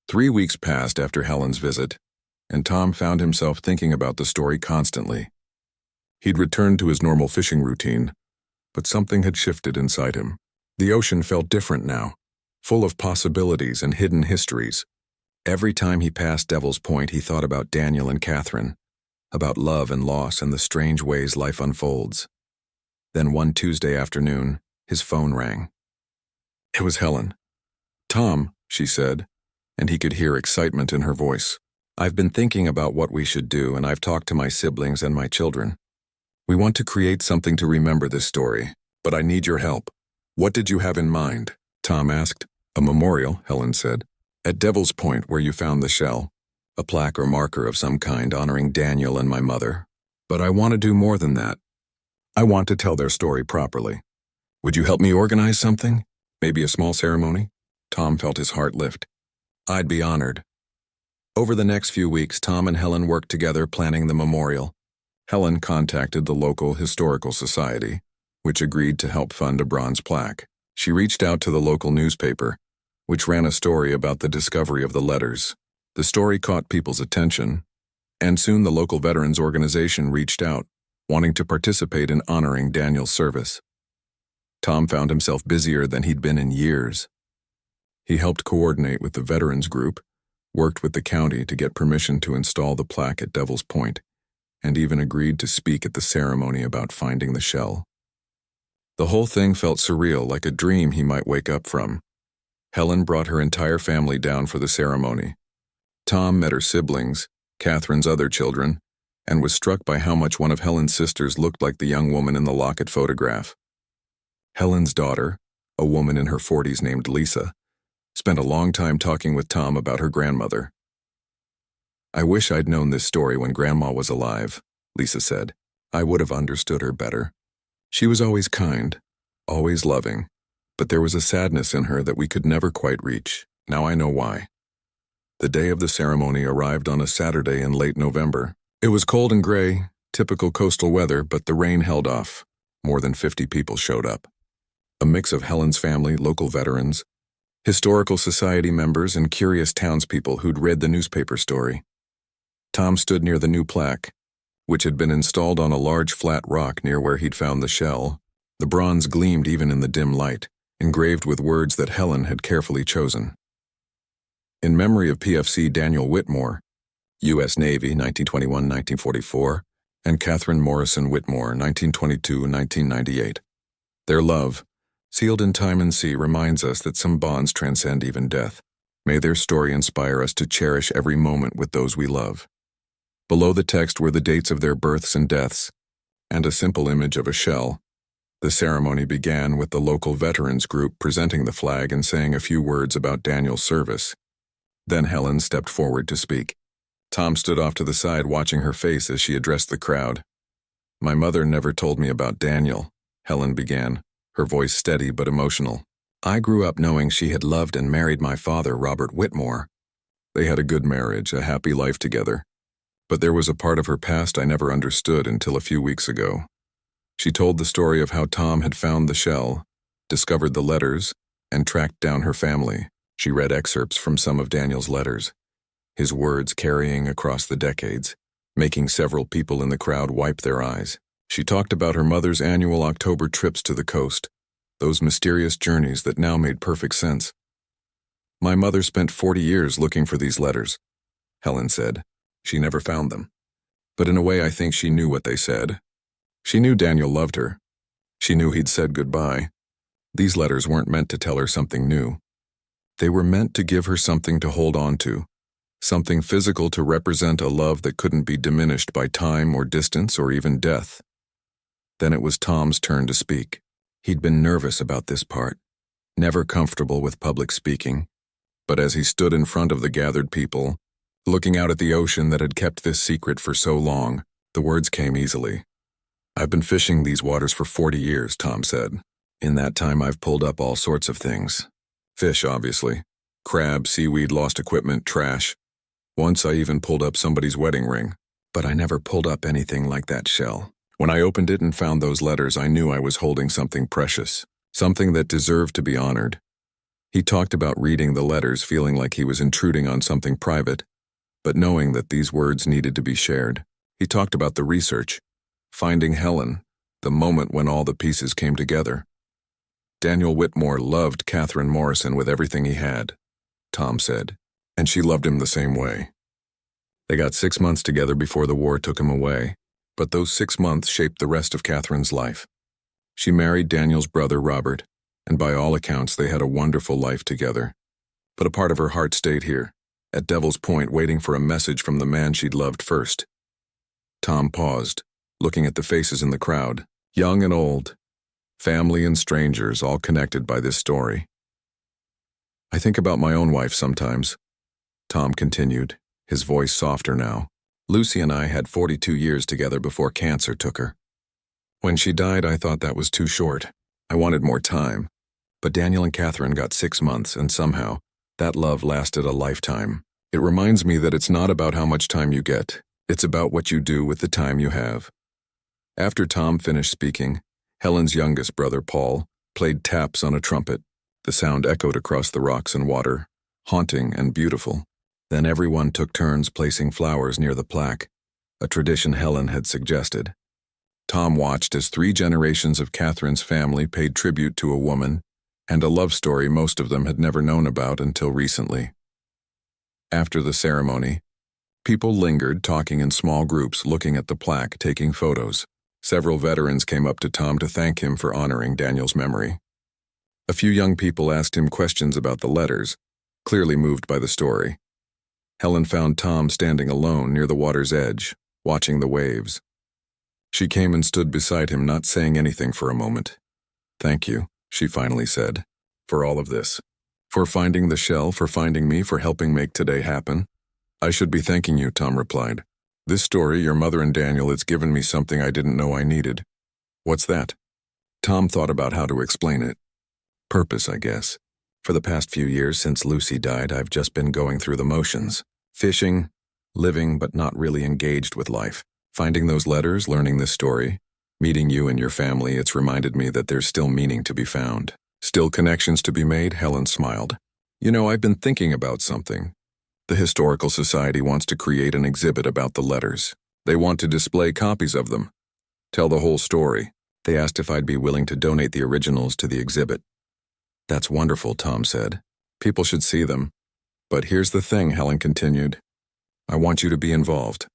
3 weeks passed after Helen's visit, and Tom found himself thinking about the story constantly. He'd returned to his normal fishing routine, but something had shifted inside him. The ocean felt different now, full of possibilities and hidden histories. Every time he passed Devil's Point, he thought about Daniel and Catherine, about love and loss and the strange ways life unfolds. Then one Tuesday afternoon, his phone rang. It was Helen. "Tom," she said, and he could hear excitement in her voice. "I've been thinking about what we should do, and I've talked to my siblings and my children. We want to create something to remember this story, but I need your help." "What did you have in mind?" Tom asked. "A memorial," Helen said, "at Devil's Point where you found the shell. A plaque or marker of some kind honoring Daniel and my mother. But I want to do more than that. I want to tell their story properly. Would you help me organize something? Maybe a small ceremony?" Tom felt his heart lift. "I'd be honored." Over the next few weeks, Tom and Helen worked together planning the memorial. Helen contacted the local historical society, which agreed to help fund a bronze plaque. She reached out to the local newspaper, which ran a story about the discovery of the letters. The story caught people's attention, and soon the local veterans organization reached out, wanting to participate in honoring Daniel's service. Tom found himself busier than he'd been in years. He helped coordinate with the veterans group, worked with the county to get permission to install the plaque at Devil's Point, and even agreed to speak at the ceremony about finding the shell. The whole thing felt surreal, like a dream he might wake up from. Helen brought her entire family down for the ceremony. Tom met her siblings, Catherine's other children, and was struck by how much one of Helen's sisters looked like the young woman in the locket photograph. Helen's daughter, a woman in her 40s named Lisa, spent a long time talking with Tom about her grandmother. "I wish I'd known this story when Grandma was alive," Lisa said. "I would have understood her better. She was always kind, always loving, but there was a sadness in her that we could never quite reach. Now I know why." The day of the ceremony arrived on a Saturday in late November. It was cold and gray, typical coastal weather, but the rain held off. More than 50 people showed up. A mix of Helen's family, local veterans, historical society members, and curious townspeople who'd read the newspaper story. Tom stood near the new plaque, which had been installed on a large flat rock near where he'd found the shell. The bronze gleamed even in the dim light, engraved with words that Helen had carefully chosen. "In memory of PFC Daniel Whitmore, U.S. Navy, 1921-1944, and Catherine Morrison Whitmore, 1922-1998. Their love, sealed in time and sea, reminds us that some bonds transcend even death. May their story inspire us to cherish every moment with those we love." Below the text were the dates of their births and deaths, and a simple image of a shell. The ceremony began with the local veterans group presenting the flag and saying a few words about Daniel's service. Then Helen stepped forward to speak. Tom stood off to the side, watching her face as she addressed the crowd. "My mother never told me about Daniel," Helen began, her voice steady but emotional. "I grew up knowing she had loved and married my father, Robert Whitmore. They had a good marriage, a happy life together. But there was a part of her past I never understood until a few weeks ago." She told the story of how Tom had found the shell, discovered the letters, and tracked down her family. She read excerpts from some of Daniel's letters, his words carrying across the decades, making several people in the crowd wipe their eyes. She talked about her mother's annual October trips to the coast, those mysterious journeys that now made perfect sense. "My mother spent 40 years looking for these letters," Helen said. "She never found them. But in a way, I think she knew what they said. She knew Daniel loved her. She knew he'd said goodbye. These letters weren't meant to tell her something new. They were meant to give her something to hold on to, something physical to represent a love that couldn't be diminished by time or distance or even death." Then it was Tom's turn to speak. He'd been nervous about this part, never comfortable with public speaking, but as he stood in front of the gathered people, looking out at the ocean that had kept this secret for so long, the words came easily. "I've been fishing these waters for 40 years, Tom said. In that time I've pulled up all sorts of things. Fish, obviously. Crab, seaweed, lost equipment, trash. Once I even pulled up somebody's wedding ring. But I never pulled up anything like that shell. When I opened it and found those letters, I knew I was holding something precious, something that deserved to be honored. He talked about reading the letters feeling like he was intruding on something private, but knowing that these words needed to be shared. He talked about the research, finding Helen, the moment when all the pieces came together. Daniel Whitmore loved Catherine Morrison with everything he had, Tom said, and she loved him the same way. They got 6 months together before the war took him away, but those 6 months shaped the rest of Catherine's life. She married Daniel's brother, Robert, and by all accounts they had a wonderful life together. But a part of her heart stayed here, at Devil's Point, waiting for a message from the man she'd loved first. Tom paused, looking at the faces in the crowd, young and old, family and strangers, all connected by this story. I think about my own wife sometimes, Tom continued, his voice softer now. Lucy and I had 42 years together before cancer took her. When she died, I thought that was too short. I wanted more time. But Daniel and Catherine got 6 months, and somehow, that love lasted a lifetime. It reminds me that it's not about how much time you get. It's about what you do with the time you have. After Tom finished speaking, Helen's youngest brother, Paul, played taps on a trumpet. The sound echoed across the rocks and water, haunting and beautiful. Then everyone took turns placing flowers near the plaque, a tradition Helen had suggested. Tom watched as 3 generations of Catherine's family paid tribute to a woman and a love story most of them had never known about until recently. After the ceremony, people lingered, talking in small groups, looking at the plaque, taking photos. Several veterans came up to Tom to thank him for honoring Daniel's memory. A few young people asked him questions about the letters, clearly moved by the story. Helen found Tom standing alone near the water's edge, watching the waves. She came and stood beside him, not saying anything for a moment. "Thank you," she finally said, "for all of this. For finding the shell, for finding me, for helping make today happen." "I should be thanking you," Tom replied. "This story, your mother and Daniel, it's given me something I didn't know I needed." "What's that?" Tom thought about how to explain it. "Purpose, I guess. For the past few years since Lucy died, I've just been going through the motions. Fishing, living, but not really engaged with life. Finding those letters, learning this story, meeting you and your family, it's reminded me that there's still meaning to be found. Still connections to be made," Helen smiled. "You know, I've been thinking about something. The Historical Society wants to create an exhibit about the letters. They want to display copies of them, tell the whole story. They asked if I'd be willing to donate the originals to the exhibit." "That's wonderful," Tom said. "People should see them. But here's the thing," Helen continued. "I want you to be involved.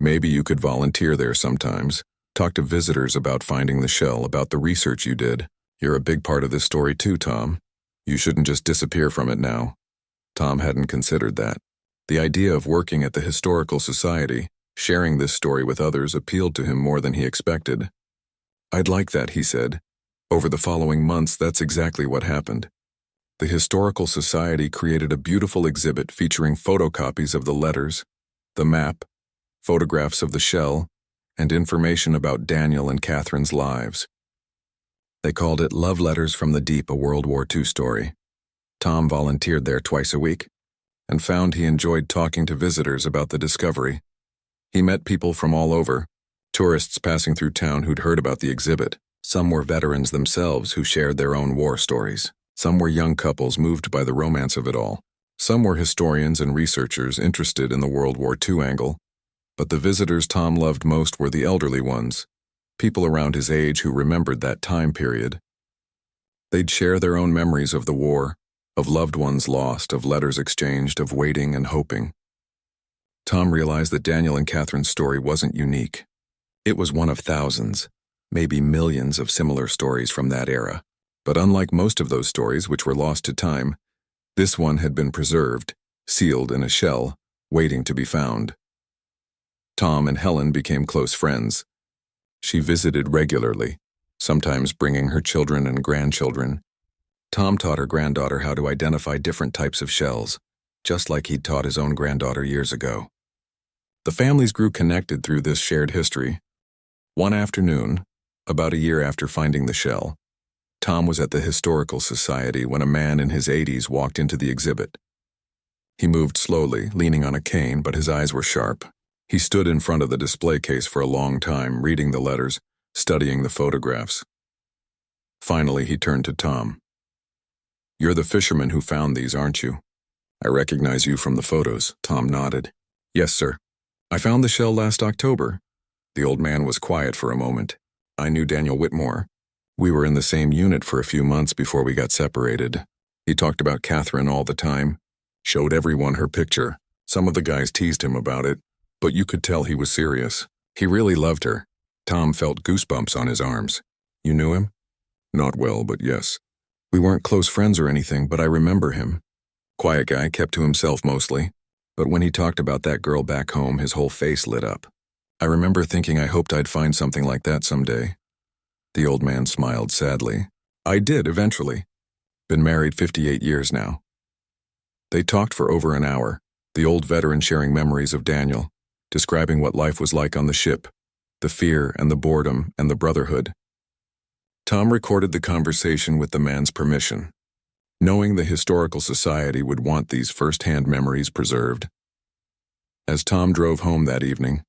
Maybe you could volunteer there sometimes. Talk to visitors about finding the shell, about the research you did. You're a big part of this story too, Tom. You shouldn't just disappear from it now." Tom hadn't considered that. The idea of working at the Historical Society, sharing this story with others, appealed to him more than he expected. "I'd like that," he said. Over the following months, that's exactly what happened. The Historical Society created a beautiful exhibit featuring photocopies of the letters, the map, photographs of the shell, and information about Daniel and Catherine's lives. They called it Love Letters from the Deep, a World War II story. Tom volunteered there twice a week and found he enjoyed talking to visitors about the discovery. He met people from all over, tourists passing through town who'd heard about the exhibit. Some were veterans themselves who shared their own war stories. Some were young couples moved by the romance of it all. Some were historians and researchers interested in the World War II angle. But the visitors Tom loved most were the elderly ones, people around his age who remembered that time period. They'd share their own memories of the war, of loved ones lost, of letters exchanged, of waiting and hoping. Tom realized that Daniel and Catherine's story wasn't unique. It was one of thousands, maybe millions of similar stories from that era. But unlike most of those stories which were lost to time, this one had been preserved, sealed in a shell, waiting to be found. Tom and Helen became close friends. She visited regularly, sometimes bringing her children and grandchildren. Tom taught her granddaughter how to identify different types of shells, just like he'd taught his own granddaughter years ago. The families grew connected through this shared history. One afternoon, about a year after finding the shell, Tom was at the Historical Society when a man in his 80s walked into the exhibit. He moved slowly, leaning on a cane, but his eyes were sharp. He stood in front of the display case for a long time, reading the letters, studying the photographs. Finally, he turned to Tom. You're the fisherman who found these, aren't you? I recognize you from the photos, Tom nodded. Yes, sir. I found the shell last October. The old man was quiet for a moment. I knew Daniel Whitmore. We were in the same unit for a few months before we got separated. He talked about Catherine all the time, showed everyone her picture. Some of the guys teased him about it, but you could tell he was serious. He really loved her. Tom felt goosebumps on his arms. You knew him? Not well, but yes. We weren't close friends or anything, but I remember him. Quiet guy, kept to himself mostly. But when he talked about that girl back home, his whole face lit up. I remember thinking I hoped I'd find something like that someday. The old man smiled sadly. I did, eventually. Been married 58 years now. They talked for over an hour, the old veteran sharing memories of Daniel, describing what life was like on the ship, the fear and the boredom and the brotherhood. Tom recorded the conversation with the man's permission, knowing the Historical Society would want these first-hand memories preserved. As Tom drove home that evening,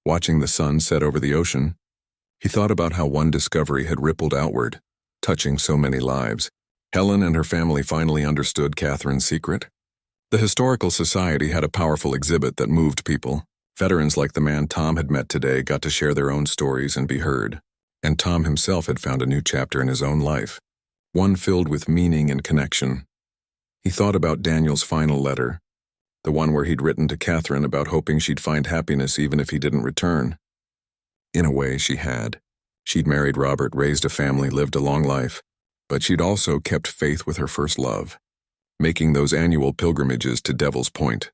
watching the sun set over the ocean, he thought about how one discovery had rippled outward, touching so many lives. Helen and her family finally understood Catherine's secret. The Historical Society had a powerful exhibit that moved people. Veterans like the man Tom had met today got to share their own stories and be heard. And Tom himself had found a new chapter in his own life, one filled with meaning and connection. He thought about Daniel's final letter, the one where he'd written to Catherine about hoping she'd find happiness even if he didn't return. In a way, she had. She'd married Robert, raised a family, lived a long life, but she'd also kept faith with her first love, making those annual pilgrimages to Devil's Point,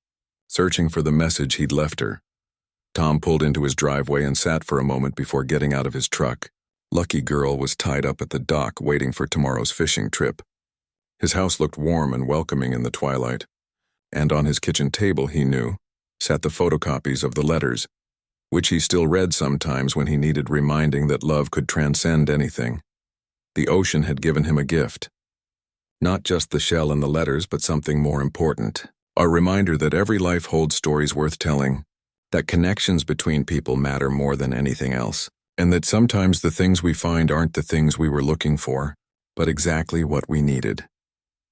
searching for the message he'd left her. Tom pulled into his driveway and sat for a moment before getting out of his truck. Lucky Girl was tied up at the dock waiting for tomorrow's fishing trip. His house looked warm and welcoming in the twilight, and on his kitchen table, he knew, sat the photocopies of the letters, which he still read sometimes when he needed reminding that love could transcend anything. The ocean had given him a gift. Not just the shell and the letters, but something more important. A reminder that every life holds stories worth telling, that connections between people matter more than anything else, and that sometimes the things we find aren't the things we were looking for, but exactly what we needed.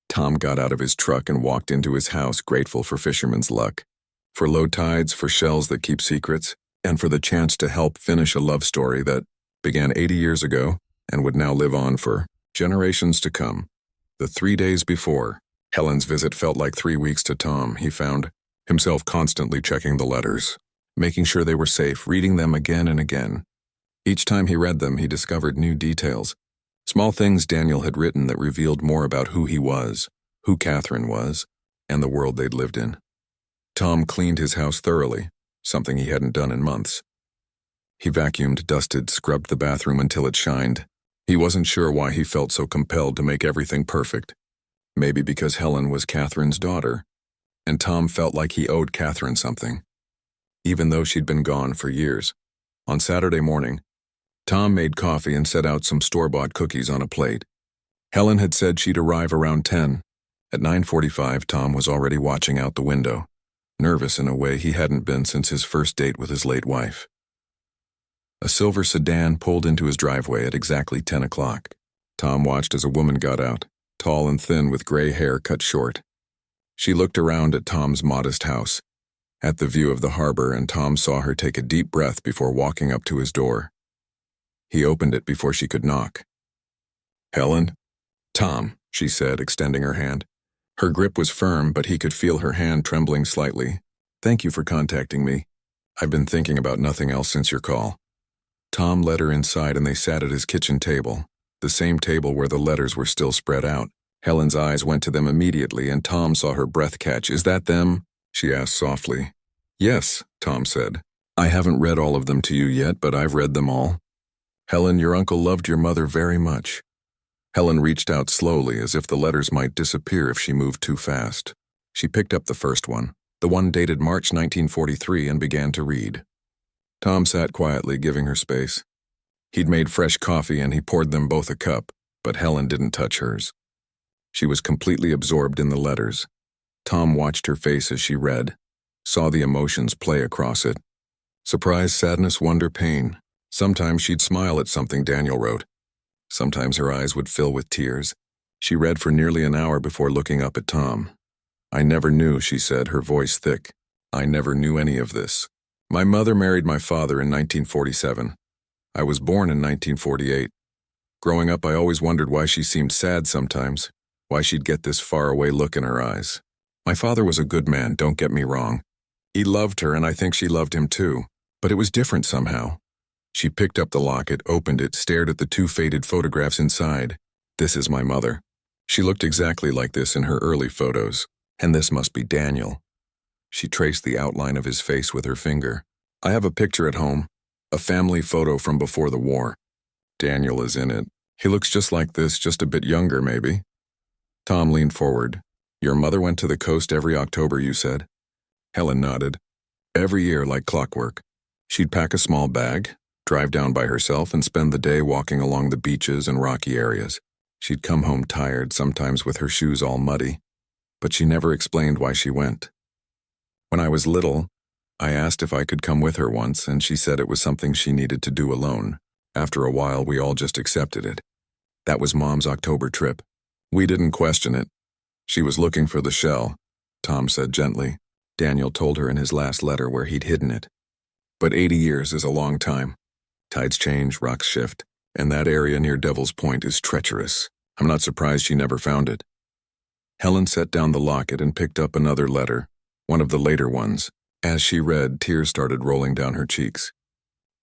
Tom got out of his truck and walked into his house, grateful for fisherman's luck, for low tides, for shells that keep secrets, and for the chance to help finish a love story that began 80 years ago and would now live on for generations to come. The 3 days before Helen's visit felt like 3 weeks to Tom. He found himself constantly checking the letters, making sure they were safe, reading them again and again. Each time he read them, he discovered new details, small things Daniel had written that revealed more about who he was, who Catherine was, and the world they'd lived in. Tom cleaned his house thoroughly, something he hadn't done in months. He vacuumed, dusted, scrubbed the bathroom until it shined. He wasn't sure why he felt so compelled to make everything perfect. Maybe because Helen was Catherine's daughter, and Tom felt like he owed Catherine something, even though she'd been gone for years. On Saturday morning, Tom made coffee and set out some store-bought cookies on a plate. Helen had said she'd arrive around 10. At 9:45, Tom was already watching out the window, nervous in a way he hadn't been since his first date with his late wife. A silver sedan pulled into his driveway at exactly 10 o'clock. Tom watched as a woman got out, tall and thin with gray hair cut short. She looked around at Tom's modest house, at the view of the harbor, and Tom saw her take a deep breath before walking up to his door. He opened it before she could knock. "Helen?" "Tom," she said, extending her hand. Her grip was firm, but he could feel her hand trembling slightly. "Thank you for contacting me. I've been thinking about nothing else since your call." Tom led her inside and they sat at his kitchen table, the same table where the letters were still spread out. Helen's eyes went to them immediately and Tom saw her breath catch. "Is that them?" she asked softly. "Yes," Tom said. "I haven't read all of them to you yet, but I've read them all. Helen, your uncle loved your mother very much." Helen reached out slowly as if the letters might disappear if she moved too fast. She picked up the first one, the one dated March 1943, and began to read. Tom sat quietly, giving her space. He'd made fresh coffee and he poured them both a cup, but Helen didn't touch hers. She was completely absorbed in the letters. Tom watched her face as she read, saw the emotions play across it. Surprise, sadness, wonder, pain. Sometimes she'd smile at something Daniel wrote. Sometimes her eyes would fill with tears. She read for nearly an hour before looking up at Tom. "I never knew," she said, her voice thick. "I never knew any of this. My mother married my father in 1947. I was born in 1948. Growing up, I always wondered why she seemed sad sometimes, why she'd get this faraway look in her eyes. My father was a good man, don't get me wrong. He loved her, and I think she loved him too, but it was different somehow." She picked up the locket, opened it, stared at the two faded photographs inside. "This is my mother. She looked exactly like this in her early photos, and this must be Daniel." She traced the outline of his face with her finger. "I have a picture at home, a family photo from before the war. Daniel is in it. He looks just like this, just a bit younger maybe." Tom leaned forward. "Your mother went to the coast every October, you said?" Helen nodded. "Every year, like clockwork. She'd pack a small bag, drive down by herself, and spend the day walking along the beaches and rocky areas. She'd come home tired, sometimes with her shoes all muddy, but she never explained why she went. When I was little, I asked if I could come with her once, and she said it was something she needed to do alone. After a while, we all just accepted it. That was Mom's October trip. We didn't question it. She was looking for the shell," Tom said gently. Daniel told her in his last letter where he'd hidden it. "But 80 years is a long time. Tides change, rocks shift, and that area near Devil's Point is treacherous. I'm not surprised she never found it." Helen set down the locket and picked up another letter, one of the later ones. As she read, tears started rolling down her cheeks.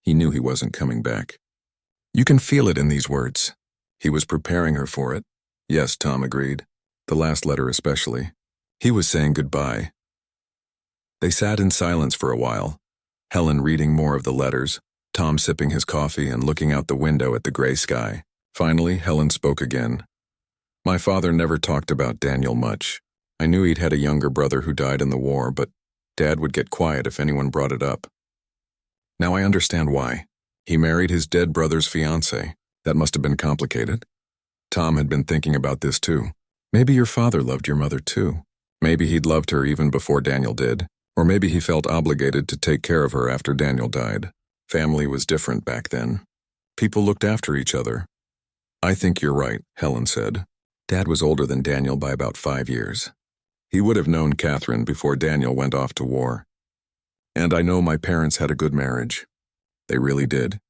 He knew he wasn't coming back. You can feel it in these words. He was preparing her for it. Yes, Tom agreed. The last letter especially. He was saying goodbye. They sat in silence for a while, Helen reading more of the letters, Tom sipping his coffee and looking out the window at the gray sky. Finally, Helen spoke again. "My father never talked about Daniel much. I knew he'd had a younger brother who died in the war, but Dad would get quiet if anyone brought it up. Now I understand why. He married his dead brother's fiancée. That must have been complicated. Tom had been thinking about this too. Maybe your father loved your mother too. Maybe he'd loved her even before Daniel did. Or maybe he felt obligated to take care of her after Daniel died. Family was different back then. People looked after each other." "I think you're right," Helen said. "Dad was older than Daniel by about 5 years. He would have known Catherine before Daniel went off to war. And I know my parents had a good marriage. They really did.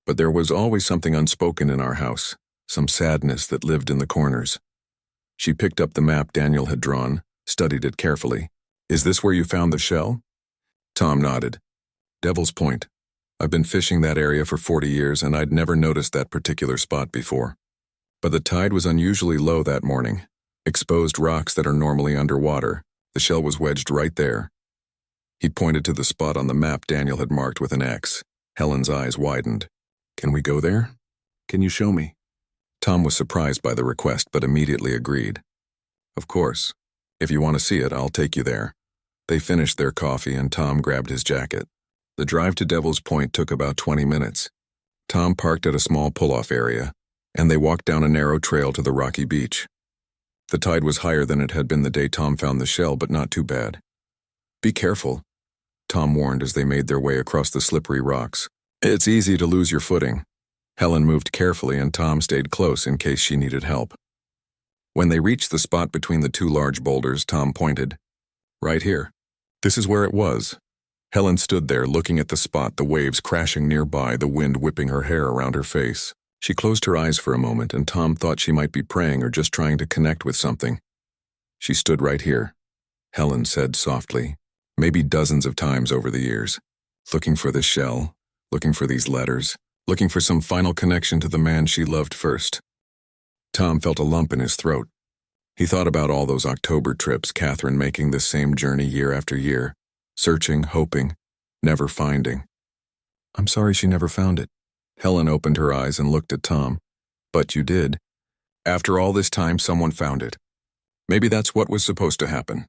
But there was always something unspoken in our house, some sadness that lived in the corners." She picked up the map Daniel had drawn, studied it carefully. "Is this where you found the shell?" Tom nodded. "Devil's Point. I've been fishing that area for 40 years, and I'd never noticed that particular spot before. But the tide was unusually low that morning. Exposed rocks that are normally underwater. The shell was wedged right there." He pointed to the spot on the map Daniel had marked with an X. Helen's eyes widened. "Can we go there? Can you show me?" Tom was surprised by the request, but immediately agreed. "Of course. If you want to see it, I'll take you there." They finished their coffee and Tom grabbed his jacket. The drive to Devil's Point took about 20 minutes. Tom parked at a small pull-off area, and they walked down a narrow trail to the rocky beach. The tide was higher than it had been the day Tom found the shell, but not too bad. "Be careful," Tom warned as they made their way across the slippery rocks. "It's easy to lose your footing." Helen moved carefully and Tom stayed close in case she needed help. When they reached the spot between the two large boulders, Tom pointed. "Right here. This is where it was." Helen stood there looking at the spot, the waves crashing nearby, the wind whipping her hair around her face. She closed her eyes for a moment, and Tom thought she might be praying or just trying to connect with something. "She stood right here," Helen said softly, maybe dozens of times over the years, looking for this shell, looking for these letters, looking for some final connection to the man she loved first. Tom felt a lump in his throat. He thought about all those October trips, Catherine making this same journey year after year, searching, hoping, never finding. "I'm sorry she never found it." Helen opened her eyes and looked at Tom. "But you did. After all this time, someone found it. Maybe that's what was supposed to happen.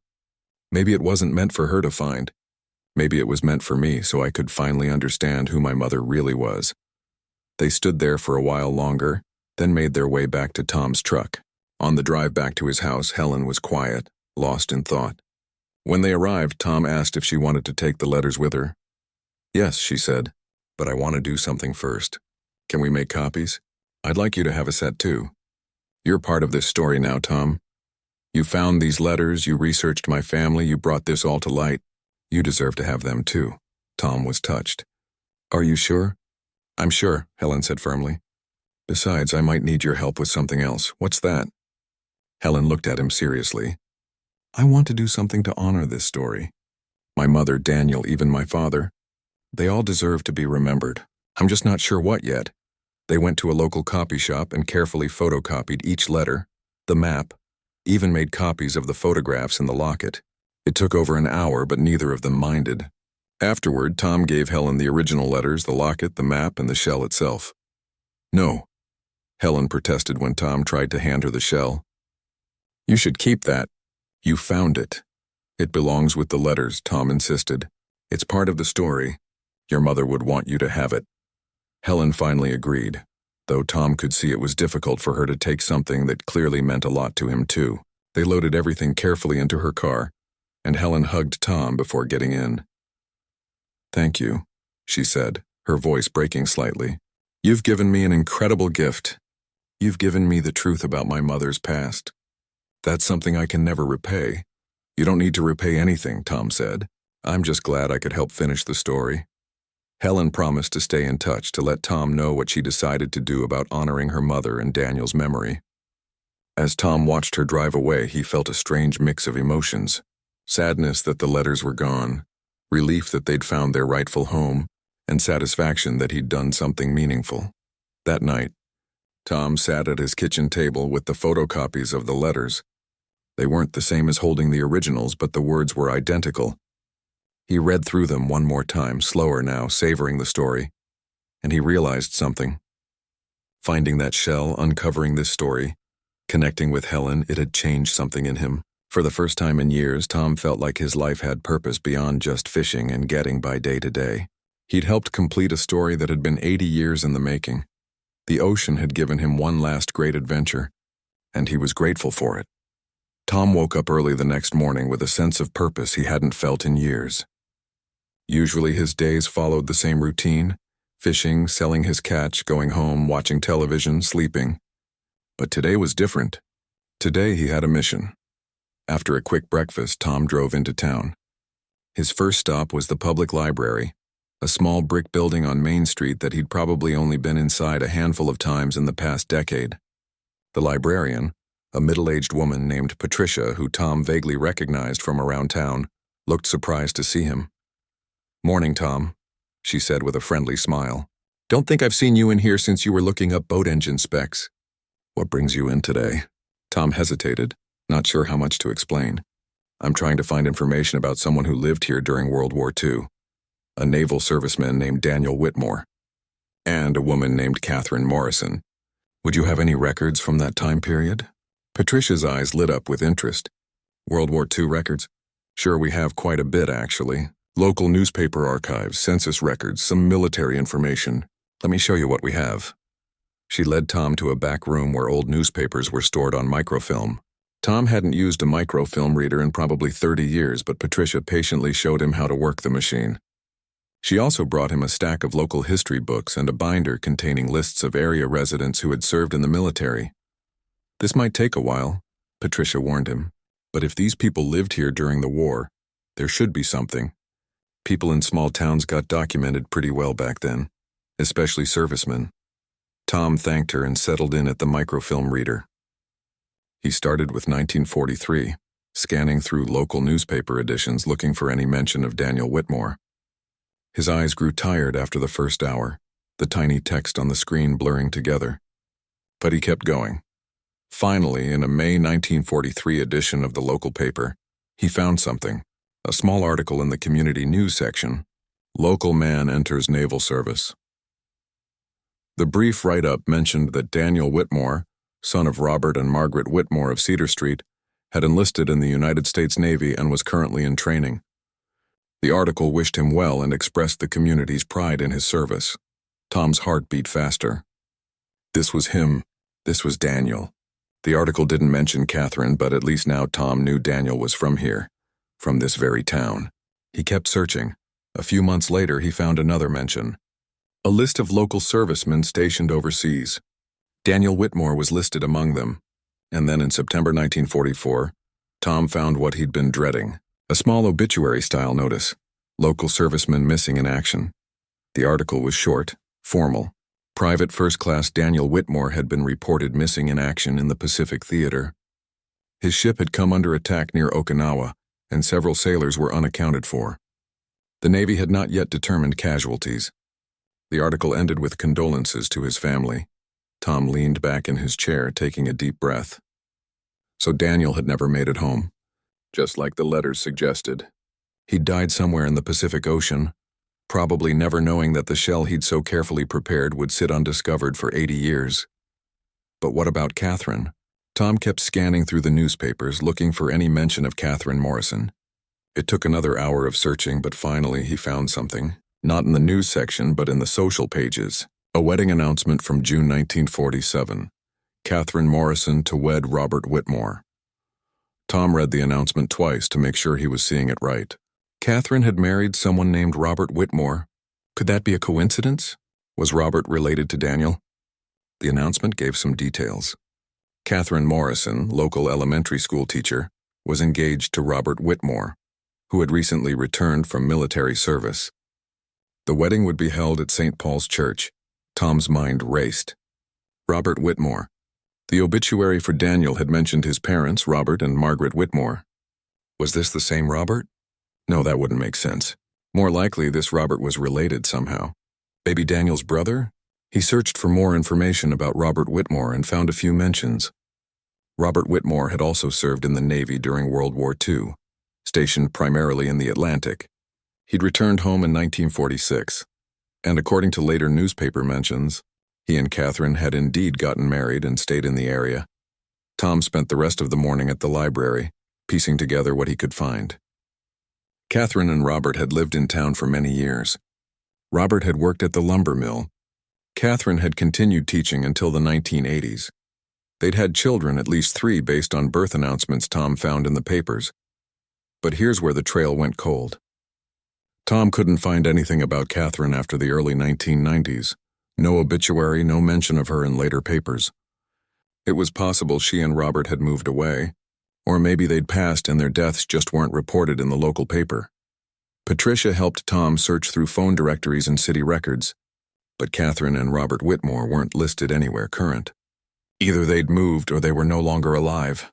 Maybe it wasn't meant for her to find. Maybe it was meant for me so I could finally understand who my mother really was." They stood there for a while longer, then made their way back to Tom's truck. On the drive back to his house, Helen was quiet, lost in thought. When they arrived, Tom asked if she wanted to take the letters with her. "Yes," she said, "but I want to do something first. Can we make copies? I'd like you to have a set too." You're part of this story now, Tom. You found these letters, you researched my family, you brought this all to light. You deserve to have them too. Tom was touched. Are you sure? I'm sure, Helen said firmly. Besides, I might need your help with something else. What's that? Helen looked at him seriously. I want to do something to honor this story. My mother, Daniel, even my father. They all deserve to be remembered. I'm just not sure what yet. They went to a local copy shop and carefully photocopied each letter, the map, even made copies of the photographs in the locket. It took over an hour, but neither of them minded. Afterward, Tom gave Helen the original letters, the locket, the map, and the shell itself. No, Helen protested when Tom tried to hand her the shell. You should keep that. You found it. It belongs with the letters, Tom insisted. It's part of the story. Your mother would want you to have it. Helen finally agreed, though Tom could see it was difficult for her to take something that clearly meant a lot to him too. They loaded everything carefully into her car, and Helen hugged Tom before getting in. Thank you, she said, her voice breaking slightly. You've given me an incredible gift. You've given me the truth about my mother's past. That's something I can never repay. You don't need to repay anything, Tom said. I'm just glad I could help finish the story. Helen promised to stay in touch to let Tom know what she decided to do about honoring her mother and Daniel's memory. As Tom watched her drive away, he felt a strange mix of emotions. Sadness that the letters were gone, relief that they'd found their rightful home, and satisfaction that he'd done something meaningful. That night, Tom sat at his kitchen table with the photocopies of the letters. They weren't the same as holding the originals, but the words were identical. He read through them one more time, slower now, savoring the story, and he realized something. Finding that shell, uncovering this story, connecting with Helen, it had changed something in him. For the first time in years, Tom felt like his life had purpose beyond just fishing and getting by day to day. He'd helped complete a story that had been 80 years in the making. The ocean had given him one last great adventure, and he was grateful for it. Tom woke up early the next morning with a sense of purpose he hadn't felt in years. Usually his days followed the same routine: fishing, selling his catch, going home, watching television, sleeping. But today was different. Today he had a mission. After a quick breakfast, Tom drove into town. His first stop was the public library, a small brick building on Main Street that he'd probably only been inside a handful of times in the past decade. The librarian, a middle-aged woman named Patricia, who Tom vaguely recognized from around town, looked surprised to see him. Morning, Tom, she said with a friendly smile. Don't think I've seen you in here since you were looking up boat engine specs. What brings you in today? Tom hesitated, not sure how much to explain. I'm trying to find information about someone who lived here during World War II. A naval serviceman named Daniel Whitmore, and a woman named Catherine Morrison. Would you have any records from that time period? Patricia's eyes lit up with interest. World War II records? Sure, we have quite a bit, actually. Local newspaper archives, census records, some military information. Let me show you what we have. She led Tom to a back room where old newspapers were stored on microfilm. Tom hadn't used a microfilm reader in probably 30 years, but Patricia patiently showed him how to work the machine. She also brought him a stack of local history books and a binder containing lists of area residents who had served in the military. This might take a while, Patricia warned him, but if these people lived here during the war, there should be something. People in small towns got documented pretty well back then, especially servicemen. Tom thanked her and settled in at the microfilm reader. He started with 1943, scanning through local newspaper editions looking for any mention of Daniel Whitmore. His eyes grew tired after the first hour, the tiny text on the screen blurring together. But he kept going. Finally, in a May 1943 edition of the local paper, he found something. A small article in the community news section. Local man enters naval service. The brief write-up mentioned that Daniel Whitmore, son of Robert and Margaret Whitmore of Cedar Street, had enlisted in the United States Navy and was currently in training. The article wished him well and expressed the community's pride in his service. Tom's heart beat faster. This was him. This was Daniel. The article didn't mention Catherine, but at least now Tom knew Daniel was from here. From this very town. He kept searching. A few months later, he found another mention. A list of local servicemen stationed overseas. Daniel Whitmore was listed among them. And then in September 1944, Tom found what he'd been dreading. A small obituary-style notice. Local servicemen missing in action. The article was short, formal. Private First Class Daniel Whitmore had been reported missing in action in the Pacific Theater. His ship had come under attack near Okinawa, and several sailors were unaccounted for. The Navy had not yet determined casualties. The article ended with condolences to his family. Tom leaned back in his chair, taking a deep breath. So Daniel had never made it home, just like the letters suggested. He'd died somewhere in the Pacific Ocean, probably never knowing that the shell he'd so carefully prepared would sit undiscovered for 80 years. But what about Catherine? Tom kept scanning through the newspapers, looking for any mention of Catherine Morrison. It took another hour of searching, but finally he found something. Not in the news section, but in the social pages. A wedding announcement from June 1947. Catherine Morrison to wed Robert Whitmore. Tom read the announcement twice to make sure he was seeing it right. Catherine had married someone named Robert Whitmore. Could that be a coincidence? Was Robert related to Daniel? The announcement gave some details. Catherine Morrison, local elementary school teacher, was engaged to Robert Whitmore, who had recently returned from military service. The wedding would be held at St. Paul's Church. Tom's mind raced. Robert Whitmore. The obituary for Daniel had mentioned his parents, Robert and Margaret Whitmore. Was this the same Robert? No, that wouldn't make sense. More likely, this Robert was related somehow. Maybe Daniel's brother? He searched for more information about Robert Whitmore and found a few mentions. Robert Whitmore had also served in the Navy during World War II, stationed primarily in the Atlantic. He'd returned home in 1946, and according to later newspaper mentions, he and Catherine had indeed gotten married and stayed in the area. Tom spent the rest of the morning at the library, piecing together what he could find. Catherine and Robert had lived in town for many years. Robert had worked at the lumber mill. Catherine had continued teaching until the 1980s. They'd had children, at least 3, based on birth announcements Tom found in the papers. But here's where the trail went cold. Tom couldn't find anything about Catherine after the early 1990s. No obituary, no mention of her in later papers. It was possible she and Robert had moved away, or maybe they'd passed and their deaths just weren't reported in the local paper. Patricia helped Tom search through phone directories and city records, but Catherine and Robert Whitmore weren't listed anywhere current. Either they'd moved or they were no longer alive.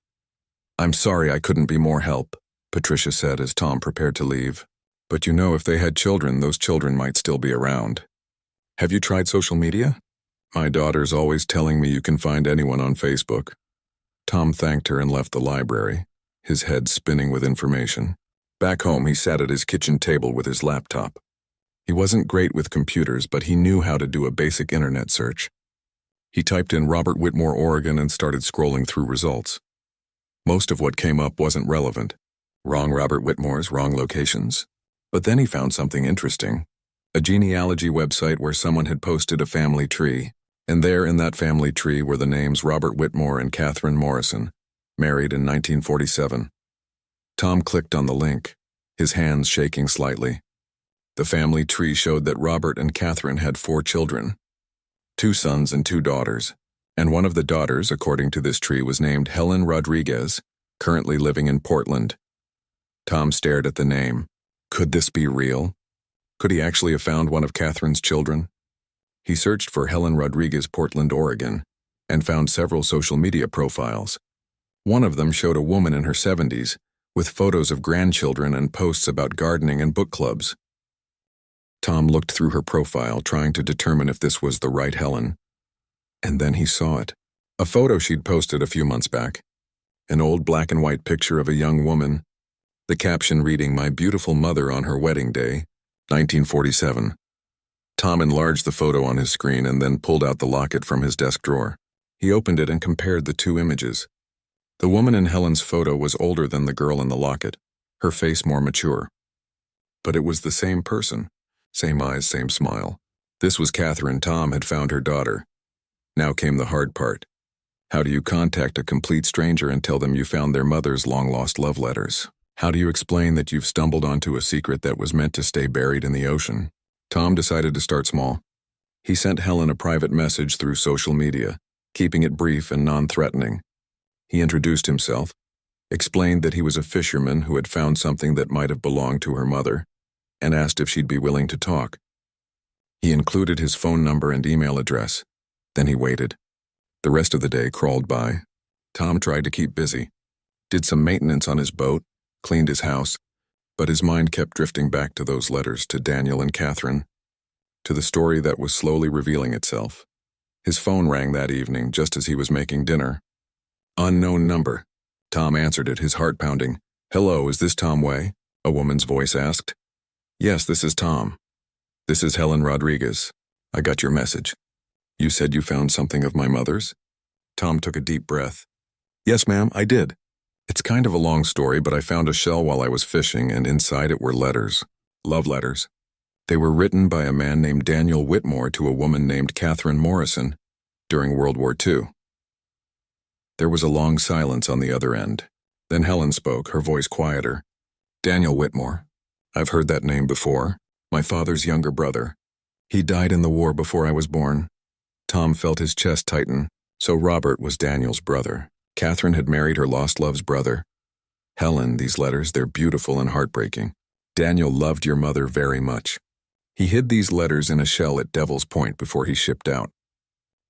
"I'm sorry I couldn't be more help," Patricia said as Tom prepared to leave. "But you know, if they had children, those children might still be around. Have you tried social media? My daughter's always telling me you can find anyone on Facebook." Tom thanked her and left the library, his head spinning with information. Back home, he sat at his kitchen table with his laptop. He wasn't great with computers, but he knew how to do a basic internet search. He typed in Robert Whitmore, Oregon, and started scrolling through results. Most of what came up wasn't relevant. Wrong Robert Whitmores, wrong locations. But then he found something interesting. A genealogy website where someone had posted a family tree, and there in that family tree were the names Robert Whitmore and Catherine Morrison, married in 1947. Tom clicked on the link, his hands shaking slightly. The family tree showed that Robert and Catherine had 4 children, 2 sons and 2 daughters, and one of the daughters, according to this tree, was named Helen Rodriguez, currently living in Portland. Tom stared at the name. Could this be real? Could he actually have found one of Catherine's children? He searched for Helen Rodriguez, Portland, Oregon, and found several social media profiles. One of them showed a woman in her 70s, with photos of grandchildren and posts about gardening and book clubs. Tom looked through her profile, trying to determine if this was the right Helen. And then he saw it. A photo she'd posted a few months back. An old black and white picture of a young woman. The caption reading, "My beautiful mother on her wedding day, 1947. Tom enlarged the photo on his screen and then pulled out the locket from his desk drawer. He opened it and compared the 2 images. The woman in Helen's photo was older than the girl in the locket, her face more mature. But it was the same person. Same eyes, same smile. This was Catherine. Tom had found her daughter. Now came the hard part. How do you contact a complete stranger and tell them you found their mother's long-lost love letters? How do you explain that you've stumbled onto a secret that was meant to stay buried in the ocean? Tom decided to start small. He sent Helen a private message through social media, keeping it brief and non-threatening. He introduced himself, explained that he was a fisherman who had found something that might have belonged to her mother, and asked if she'd be willing to talk. He included his phone number and email address. Then he waited. The rest of the day crawled by. Tom tried to keep busy, did some maintenance on his boat, cleaned his house, but his mind kept drifting back to those letters to Daniel and Catherine, to the story that was slowly revealing itself. His phone rang that evening just as he was making dinner. Unknown number. Tom answered it, his heart pounding. "Hello, is this Tom Way?" a woman's voice asked. "Yes, this is Tom. This is Helen Rodriguez. I got your message. You said you found something of my mother's?" Tom took a deep breath. "Yes, ma'am, I did. It's kind of a long story, but I found a shell while I was fishing, and inside it were letters. Love letters. They were written by a man named Daniel Whitmore to a woman named Catherine Morrison during World War II. There was a long silence on the other end. Then Helen spoke, her voice quieter. "Daniel Whitmore. I've heard that name before. My father's younger brother. He died in the war before I was born." Tom felt his chest tighten. So Robert was Daniel's brother. Catherine had married her lost love's brother. Helen, these letters, they're beautiful and heartbreaking. Daniel loved your mother very much. He hid these letters in a shell at Devil's Point before he shipped out.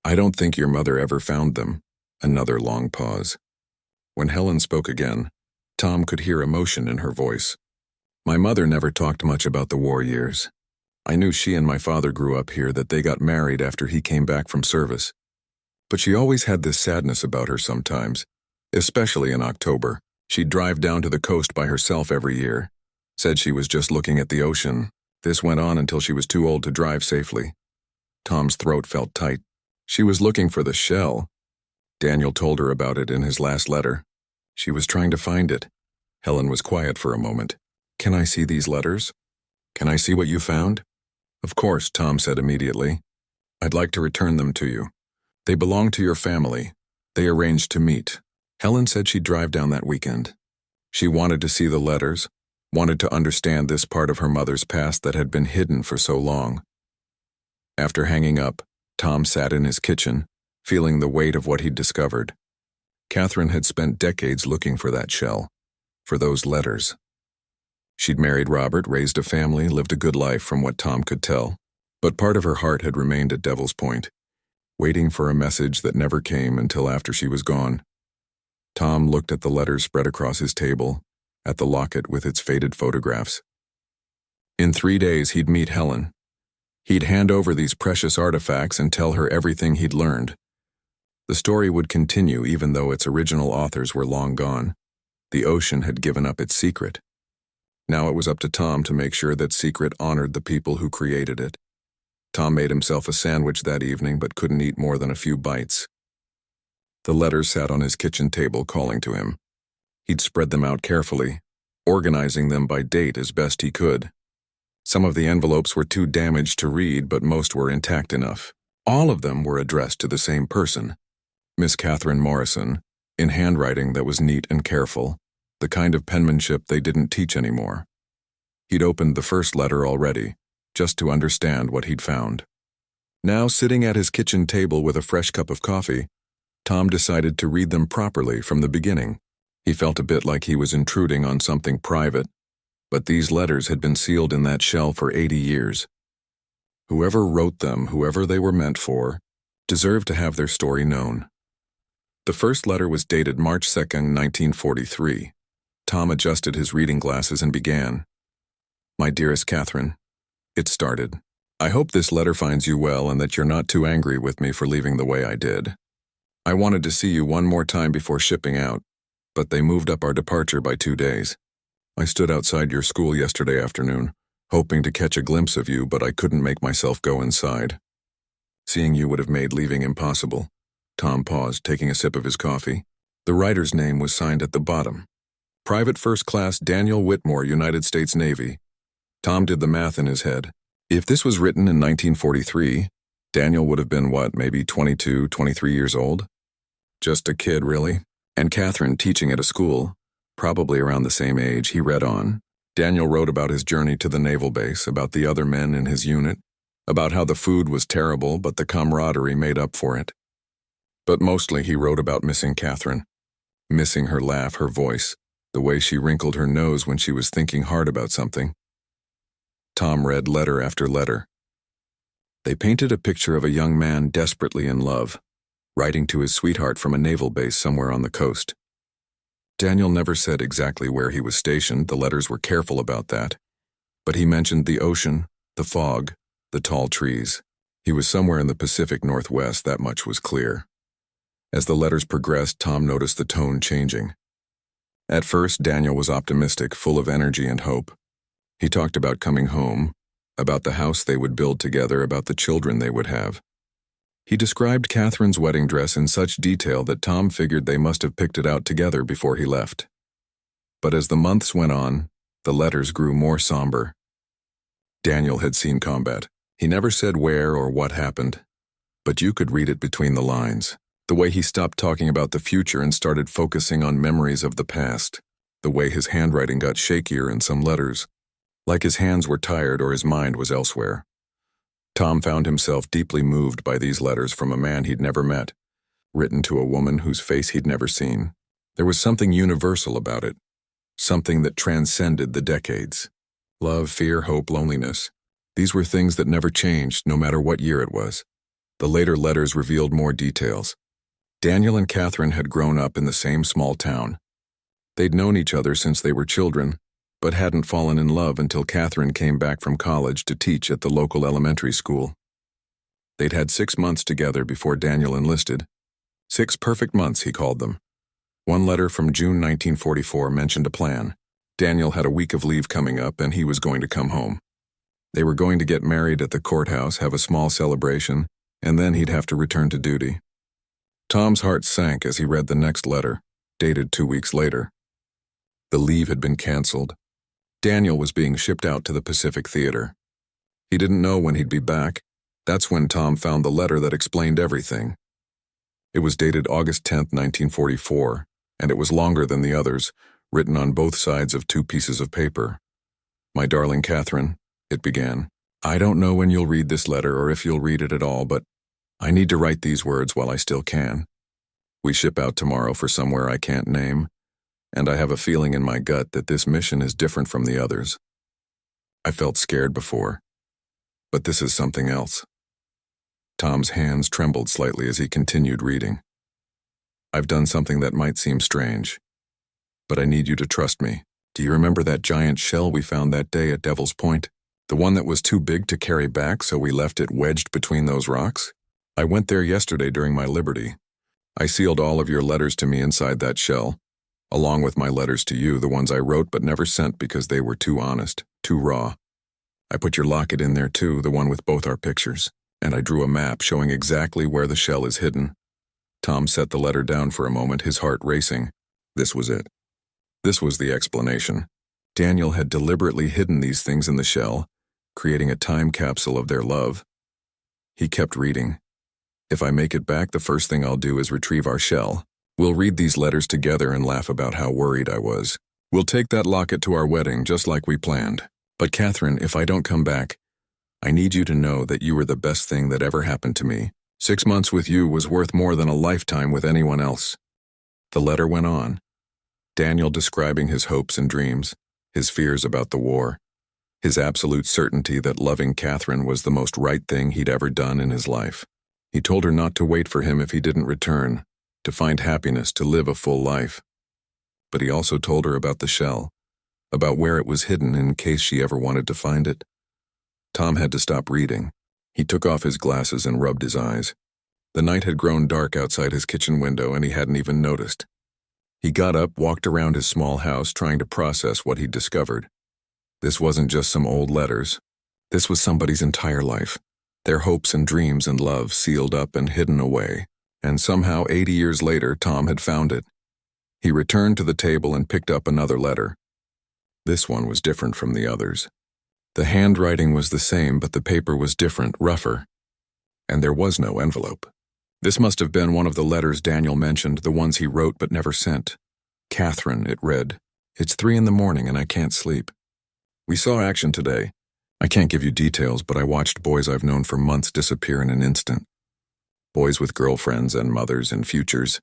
I don't think your mother ever found them. Another long pause. When Helen spoke again, Tom could hear emotion in her voice. "My mother never talked much about the war years. I knew she and my father grew up here, that they got married after he came back from service. But she always had this sadness about her sometimes, especially in October. She'd drive down to the coast by herself every year. Said she was just looking at the ocean. This went on until she was too old to drive safely." Tom's throat felt tight. She was looking for the shell. Daniel told her about it in his last letter. She was trying to find it. Helen was quiet for a moment. "Can I see these letters? Can I see what you found?" "Of course," Tom said immediately. "I'd like to return them to you. They belong to your family. They arranged to meet." Helen said she'd drive down that weekend. She wanted to see the letters, wanted to understand this part of her mother's past that had been hidden for so long. After hanging up, Tom sat in his kitchen, feeling the weight of what he'd discovered. Catherine had spent decades looking for that shell, for those letters. She'd married Robert, raised a family, lived a good life from what Tom could tell, but part of her heart had remained at Devil's Point, waiting for a message that never came until after she was gone. Tom looked at the letters spread across his table, at the locket with its faded photographs. In 3 days, he'd meet Helen. He'd hand over these precious artifacts and tell her everything he'd learned. The story would continue even though its original authors were long gone. The ocean had given up its secret. Now it was up to Tom to make sure that secret honored the people who created it. Tom made himself a sandwich that evening but couldn't eat more than a few bites. The letters sat on his kitchen table calling to him. He'd spread them out carefully, organizing them by date as best he could. Some of the envelopes were too damaged to read, but most were intact enough. All of them were addressed to the same person, Miss Catherine Morrison, in handwriting that was neat and careful, the kind of penmanship they didn't teach anymore. He'd opened the first letter already, just to understand what he'd found. Now, sitting at his kitchen table with a fresh cup of coffee, Tom decided to read them properly from the beginning. He felt a bit like he was intruding on something private, but these letters had been sealed in that shell for 80 years. Whoever wrote them, whoever they were meant for, deserved to have their story known. The first letter was dated March 2nd, 1943. Tom adjusted his reading glasses and began. "My dearest Catherine," it started. "I hope this letter finds you well and that you're not too angry with me for leaving the way I did. I wanted to see you one more time before shipping out, but they moved up our departure by 2 days. I stood outside your school yesterday afternoon, hoping to catch a glimpse of you, but I couldn't make myself go inside. Seeing you would have made leaving impossible." Tom paused, taking a sip of his coffee. The writer's name was signed at the bottom. Private First Class Daniel Whitmore, United States Navy. Tom did the math in his head. If this was written in 1943, Daniel would have been, maybe 22, 23 years old? Just a kid, really. And Catherine teaching at a school, probably around the same age. He read on. Daniel wrote about his journey to the naval base, about the other men in his unit, about how the food was terrible but the camaraderie made up for it. But mostly he wrote about missing Catherine. missing her laugh, her voice, the way she wrinkled her nose when she was thinking hard about something. Tom read letter after letter. They painted a picture of a young man desperately in love, writing to his sweetheart from a naval base somewhere on the coast. Daniel never said exactly where he was stationed, the letters were careful about that, but he mentioned the ocean, the fog, the tall trees. He was somewhere in the Pacific Northwest, that much was clear. As the letters progressed, Tom noticed the tone changing. At first, Daniel was optimistic, full of energy and hope. He talked about coming home, about the house they would build together, about the children they would have. He described Catherine's wedding dress in such detail that Tom figured they must have picked it out together before he left. But as the months went on, the letters grew more somber. Daniel had seen combat. He never said where or what happened, but you could read it between the lines. The way he stopped talking about the future and started focusing on memories of the past. The way his handwriting got shakier in some letters, like his hands were tired or his mind was elsewhere. Tom found himself deeply moved by these letters from a man he'd never met, written to a woman whose face he'd never seen. There was something universal about it, something that transcended the decades. Love, fear, hope, loneliness. These were things that never changed, no matter what year it was. The later letters revealed more details. Daniel and Catherine had grown up in the same small town. They'd known each other since they were children, but hadn't fallen in love until Catherine came back from college to teach at the local elementary school. They'd had 6 months together before Daniel enlisted. 6 perfect months, he called them. One letter from June 1944 mentioned a plan. Daniel had a week of leave coming up and he was going to come home. They were going to get married at the courthouse, have a small celebration, and then he'd have to return to duty. Tom's heart sank as he read the next letter, dated 2 weeks later. The leave had been canceled. Daniel was being shipped out to the Pacific Theater. He didn't know when he'd be back. That's when Tom found the letter that explained everything. It was dated August 10, 1944, and it was longer than the others, written on both sides of 2 pieces of paper. "My darling Catherine," it began, "I don't know when you'll read this letter or if you'll read it at all, but I need to write these words while I still can. We ship out tomorrow for somewhere I can't name, and I have a feeling in my gut that this mission is different from the others. I felt scared before, but this is something else." Tom's hands trembled slightly as he continued reading. "I've done something that might seem strange, but I need you to trust me. Do you remember that giant shell we found that day at Devil's Point? The one that was too big to carry back, so we left it wedged between those rocks? I went there yesterday during my liberty. I sealed all of your letters to me inside that shell, along with my letters to you, the ones I wrote but never sent because they were too honest, too raw. I put your locket in there too, the one with both our pictures, and I drew a map showing exactly where the shell is hidden." Tom set the letter down for a moment, his heart racing. This was it. This was the explanation. Daniel had deliberately hidden these things in the shell, creating a time capsule of their love. He kept reading. "If I make it back, the first thing I'll do is retrieve our shell. We'll read these letters together and laugh about how worried I was. We'll take that locket to our wedding just like we planned. But Catherine, if I don't come back, I need you to know that you were the best thing that ever happened to me. 6 months with you was worth more than a lifetime with anyone else." The letter went on. Daniel describing his hopes and dreams, his fears about the war, his absolute certainty that loving Catherine was the most right thing he'd ever done in his life. He told her not to wait for him if he didn't return, to find happiness, to live a full life. But he also told her about the shell, about where it was hidden in case she ever wanted to find it. Tom had to stop reading. He took off his glasses and rubbed his eyes. The night had grown dark outside his kitchen window and he hadn't even noticed. He got up, walked around his small house, trying to process what he'd discovered. This wasn't just some old letters. This was somebody's entire life. Their hopes and dreams and love sealed up and hidden away. And somehow 80 years later, Tom had found it. He returned to the table and picked up another letter. This one was different from the others. The handwriting was the same, but the paper was different, rougher. And there was no envelope. This must have been one of the letters Daniel mentioned, the ones he wrote but never sent. "Catherine," it read. "It's 3 in the morning and I can't sleep. We saw action today. I can't give you details, but I watched boys I've known for months disappear in an instant. Boys with girlfriends and mothers and futures.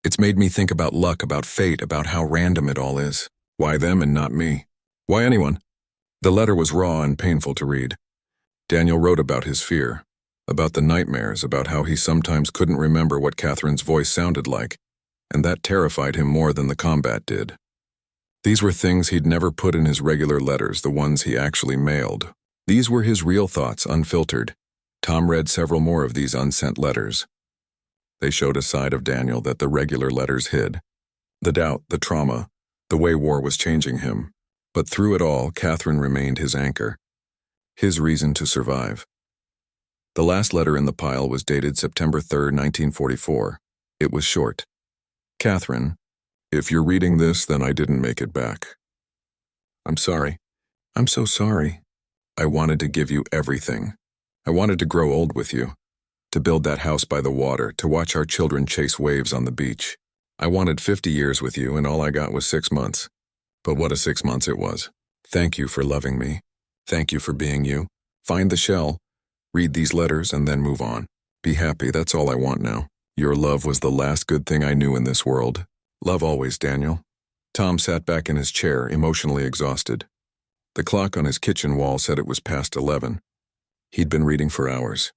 It's made me think about luck, about fate, about how random it all is. Why them and not me? Why anyone? The letter was raw and painful to read. Daniel wrote about his fear, about the nightmares, about how he sometimes couldn't remember what Catherine's voice sounded like, and that terrified him more than the combat did. These were things he'd never put in his regular letters, the ones he actually mailed. These were his real thoughts, unfiltered. Tom read several more of these unsent letters. They showed a side of Daniel that the regular letters hid. The doubt, the trauma, the way war was changing him. But through it all, Catherine remained his anchor, his reason to survive. The last letter in the pile was dated September 3, 1944. It was short. Catherine, if you're reading this, then I didn't make it back. I'm sorry. I'm so sorry. I wanted to give you everything. I wanted to grow old with you, to build that house by the water, to watch our children chase waves on the beach. I wanted 50 years with you, and all I got was 6 months. But what a 6 months it was. Thank you for loving me. Thank you for being you. Find the shell, read these letters, and then move on. Be happy, that's all I want now. Your love was the last good thing I knew in this world. Love always, Daniel. Tom sat back in his chair, emotionally exhausted. The clock on his kitchen wall said it was past 11. He'd been reading for hours.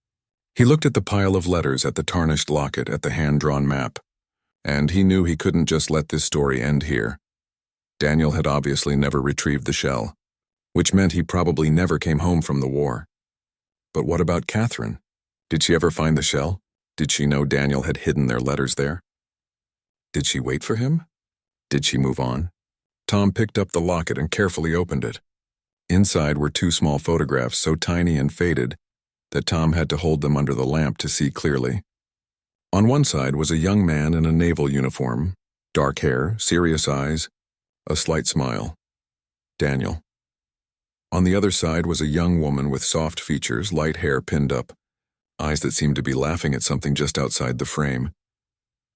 He looked at the pile of letters, at the tarnished locket, at the hand-drawn map. And he knew he couldn't just let this story end here. Daniel had obviously never retrieved the shell, which meant he probably never came home from the war. But what about Catherine? Did she ever find the shell? Did she know Daniel had hidden their letters there? Did she wait for him? Did she move on? Tom picked up the locket and carefully opened it. Inside were 2 small photographs so tiny and faded that Tom had to hold them under the lamp to see clearly. On one side was a young man in a naval uniform, dark hair, serious eyes, a slight smile. Daniel. On the other side was a young woman with soft features, light hair pinned up, eyes that seemed to be laughing at something just outside the frame.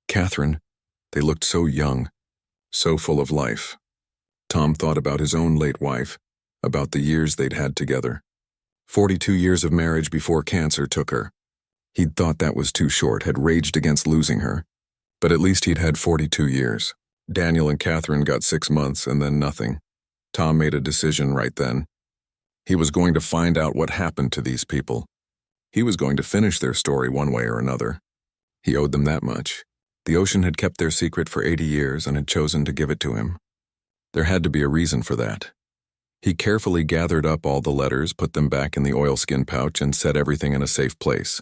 Catherine. They looked so young, so full of life. Tom thought about his own late wife, about the years they'd had together. 42 years of marriage before cancer took her. He'd thought that was too short, had raged against losing her. But at least he'd had 42 years. Daniel and Catherine got 6 months and then nothing. Tom made a decision right then. He was going to find out what happened to these people. He was going to finish their story one way or another. He owed them that much. The ocean had kept their secret for 80 years and had chosen to give it to him. There had to be a reason for that. He carefully gathered up all the letters, put them back in the oilskin pouch, and set everything in a safe place.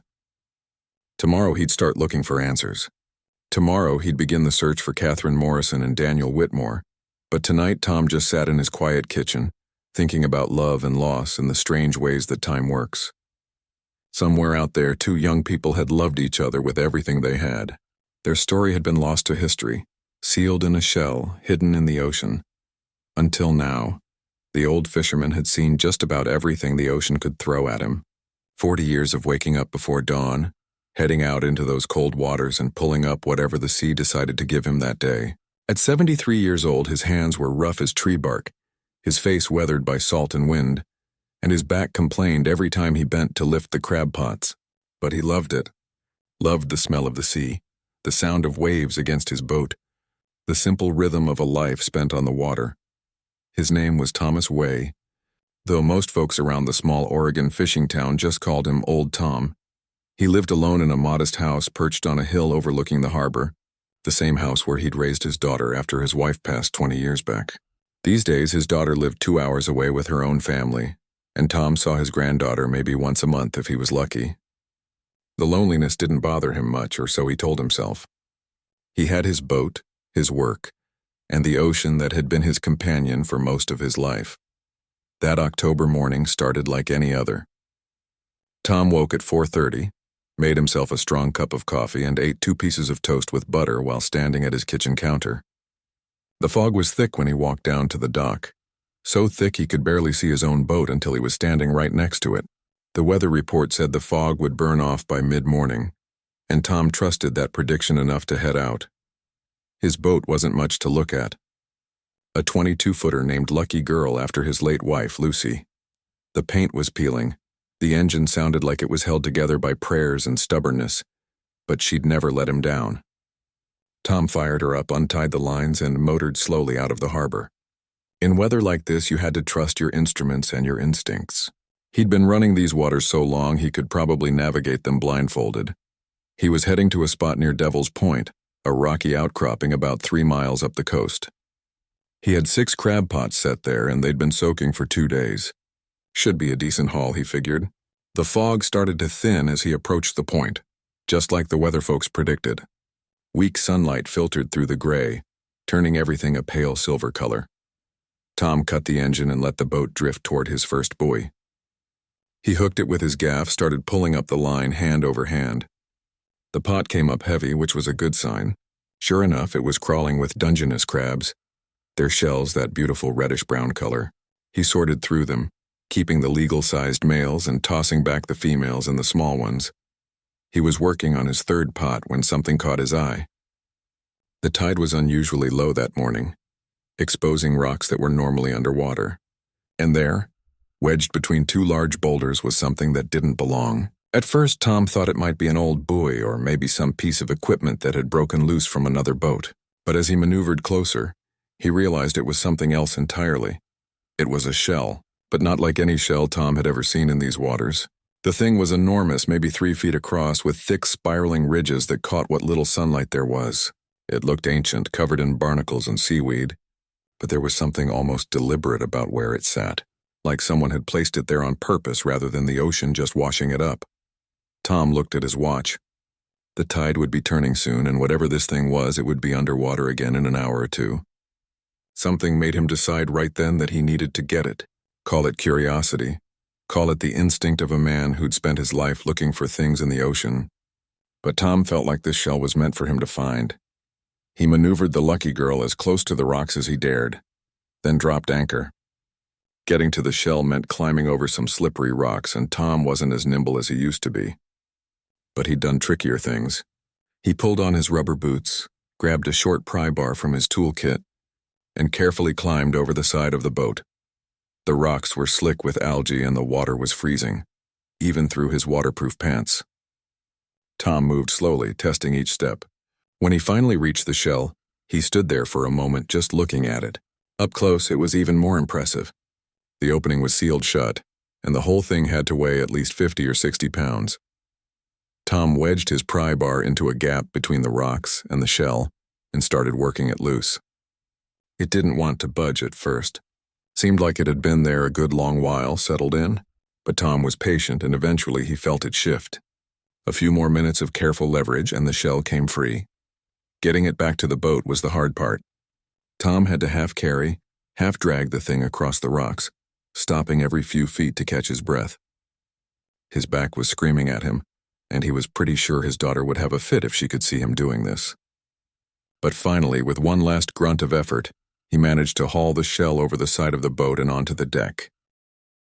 Tomorrow he'd start looking for answers. Tomorrow he'd begin the search for Catherine Morrison and Daniel Whitmore. But tonight Tom just sat in his quiet kitchen, thinking about love and loss and the strange ways that time works. Somewhere out there, 2 young people had loved each other with everything they had. Their story had been lost to history, sealed in a shell, hidden in the ocean. Until now, the old fisherman had seen just about everything the ocean could throw at him. 40 years of waking up before dawn, heading out into those cold waters and pulling up whatever the sea decided to give him that day. At 73 years old, his hands were rough as tree bark, his face weathered by salt and wind, and his back complained every time he bent to lift the crab pots. But he loved it. Loved the smell of the sea, the sound of waves against his boat, the simple rhythm of a life spent on the water. His name was Thomas Way, though most folks around the small Oregon fishing town just called him Old Tom. He lived alone in a modest house perched on a hill overlooking the harbor, the same house where he'd raised his daughter after his wife passed 20 years back. These days, his daughter lived 2 hours away with her own family, and Tom saw his granddaughter maybe once a month if he was lucky. The loneliness didn't bother him much, or so he told himself. He had his boat, his work, and the ocean that had been his companion for most of his life. That October morning started like any other. Tom woke at 4:30, made himself a strong cup of coffee, and ate 2 pieces of toast with butter while standing at his kitchen counter. The fog was thick when he walked down to the dock, so thick he could barely see his own boat until he was standing right next to it. The weather report said the fog would burn off by mid-morning, and Tom trusted that prediction enough to head out. His boat wasn't much to look at. A 22-footer named Lucky Girl after his late wife, Lucy. The paint was peeling. The engine sounded like it was held together by prayers and stubbornness, but she'd never let him down. Tom fired her up, untied the lines, and motored slowly out of the harbor. In weather like this, you had to trust your instruments and your instincts. He'd been running these waters so long he could probably navigate them blindfolded. He was heading to a spot near Devil's Point, a rocky outcropping about 3 miles up the coast. He had 6 crab pots set there, and they'd been soaking for 2 days. Should be a decent haul, he figured. The fog started to thin as he approached the point, just like the weather folks predicted. Weak sunlight filtered through the gray, turning everything a pale silver color. Tom cut the engine and let the boat drift toward his first buoy. He hooked it with his gaff, started pulling up the line hand over hand. The pot came up heavy, which was a good sign. Sure enough, it was crawling with Dungeness crabs, their shells that beautiful reddish-brown color. He sorted through them, keeping the legal-sized males and tossing back the females and the small ones. He was working on his 3rd pot when something caught his eye. The tide was unusually low that morning, exposing rocks that were normally underwater. And there, wedged between 2 large boulders, was something that didn't belong. At first, Tom thought it might be an old buoy or maybe some piece of equipment that had broken loose from another boat. But as he maneuvered closer, he realized it was something else entirely. It was a shell, but not like any shell Tom had ever seen in these waters. The thing was enormous, maybe 3 feet across, with thick spiraling ridges that caught what little sunlight there was. It looked ancient, covered in barnacles and seaweed, but there was something almost deliberate about where it sat, like someone had placed it there on purpose rather than the ocean just washing it up. Tom looked at his watch. The tide would be turning soon, and whatever this thing was, it would be underwater again in an hour or 2. Something made him decide right then that he needed to get it. Call it curiosity. Call it the instinct of a man who'd spent his life looking for things in the ocean. But Tom felt like this shell was meant for him to find. He maneuvered the Lucky Girl as close to the rocks as he dared, then dropped anchor. Getting to the shell meant climbing over some slippery rocks, and Tom wasn't as nimble as he used to be. But he'd done trickier things. He pulled on his rubber boots, grabbed a short pry bar from his toolkit, and carefully climbed over the side of the boat. The rocks were slick with algae and the water was freezing, even through his waterproof pants. Tom moved slowly, testing each step. When he finally reached the shell, he stood there for a moment just looking at it. Up close, it was even more impressive. The opening was sealed shut, and the whole thing had to weigh at least 50 or 60 pounds. Tom wedged his pry bar into a gap between the rocks and the shell and started working it loose. It didn't want to budge at first. Seemed like it had been there a good long while, settled in, but Tom was patient and eventually he felt it shift. A few more minutes of careful leverage and the shell came free. Getting it back to the boat was the hard part. Tom had to half carry, half drag the thing across the rocks, stopping every few feet to catch his breath. His back was screaming at him, and he was pretty sure his daughter would have a fit if she could see him doing this. But finally, with one last grunt of effort, he managed to haul the shell over the side of the boat and onto the deck.